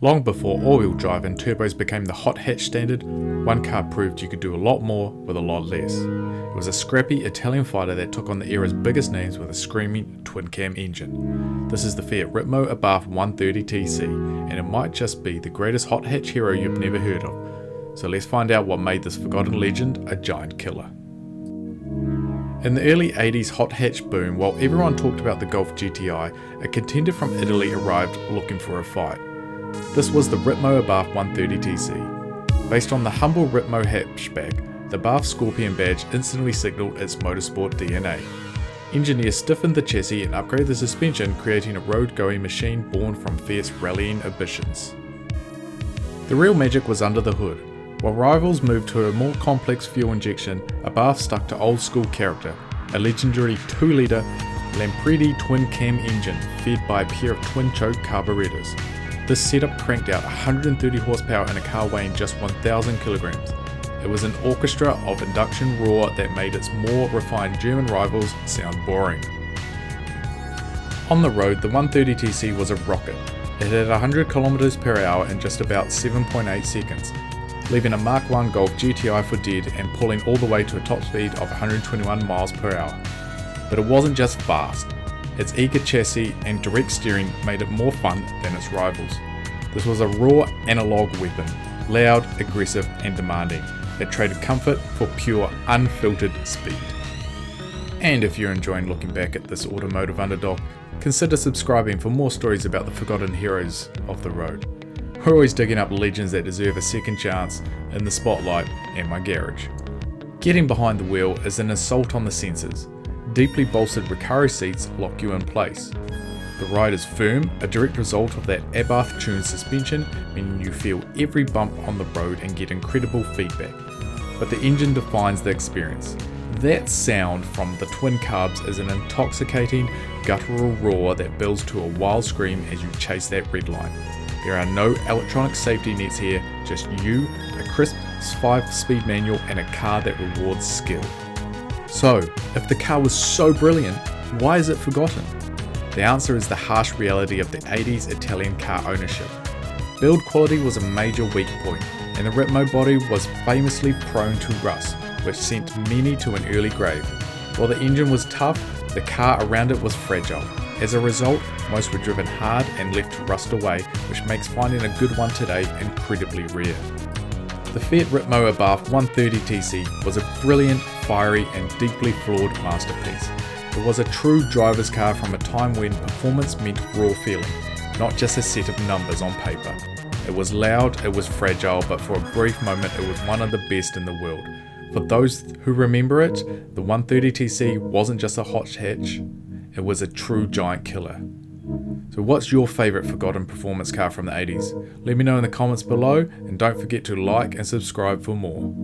Long before all-wheel drive and turbos became the hot hatch standard, one car proved you could do a lot more with a lot less. It was a scrappy Italian fighter that took on the era's biggest names with a screaming twin-cam engine. This is the Fiat Ritmo Abarth 130TC, and it might just be the greatest hot hatch hero you've never heard of. So let's find out what made this forgotten legend a giant killer. In the early 80s hot hatch boom, while everyone talked about the Golf GTI, a contender from Italy arrived looking for a fight. This was the Ritmo Abarth 130TC. Based on the humble Ritmo hatchback, the Abarth Scorpion badge instantly signalled its motorsport DNA. Engineers stiffened the chassis and upgraded the suspension, creating a road-going machine born from Fiat's rallying ambitions. The real magic was under the hood. While rivals moved to a more complex fuel injection, Abarth stuck to old-school character, a legendary 2-litre Lampredi twin-cam engine fed by a pair of twin-choke carburetors. This setup cranked out 130 horsepower in a car weighing just 1,000 kilograms. It was an orchestra of induction roar that made its more refined German rivals sound boring. On the road, the 130TC was a rocket. It had 100 km per hour in just about 7.8 seconds, leaving a Mark I Golf GTI for dead and pulling all the way to a top speed of 121 miles per hour. But it wasn't just fast. Its eager chassis and direct steering made it more fun than its rivals. This was a raw analog weapon, loud, aggressive and demanding, that traded comfort for pure, unfiltered speed. And if you're enjoying looking back at this automotive underdog, consider subscribing for more stories about the forgotten heroes of the road. We're always digging up legends that deserve a second chance in the spotlight and my garage. Getting behind the wheel is an assault on the senses. Deeply bolstered Recaro seats lock you in place. The ride is firm, a direct result of that Abarth tuned suspension, meaning you feel every bump on the road and get incredible feedback. But the engine defines the experience. That sound from the twin carbs is an intoxicating, guttural roar that builds to a wild scream as you chase that red line. There are no electronic safety nets here, just you, a crisp 5-speed manual and a car that rewards skill. So, if the car was so brilliant, why is it forgotten? The answer is the harsh reality of the 80s Italian car ownership. Build quality was a major weak point, and the Ritmo body was famously prone to rust, which sent many to an early grave. While the engine was tough, the car around it was fragile. As a result, most were driven hard and left to rust away, which makes finding a good one today incredibly rare. The Fiat Ritmo Abarth 130TC was a brilliant, fiery and deeply flawed masterpiece. It was a true driver's car from a time when performance meant raw feeling, not just a set of numbers on paper. It was loud, it was fragile, but for a brief moment it was one of the best in the world. For those who remember it, the 130TC wasn't just a hot hatch, it was a true giant killer. So what's your favourite forgotten performance car from the 80s? Let me know in the comments below, and don't forget to like and subscribe for more.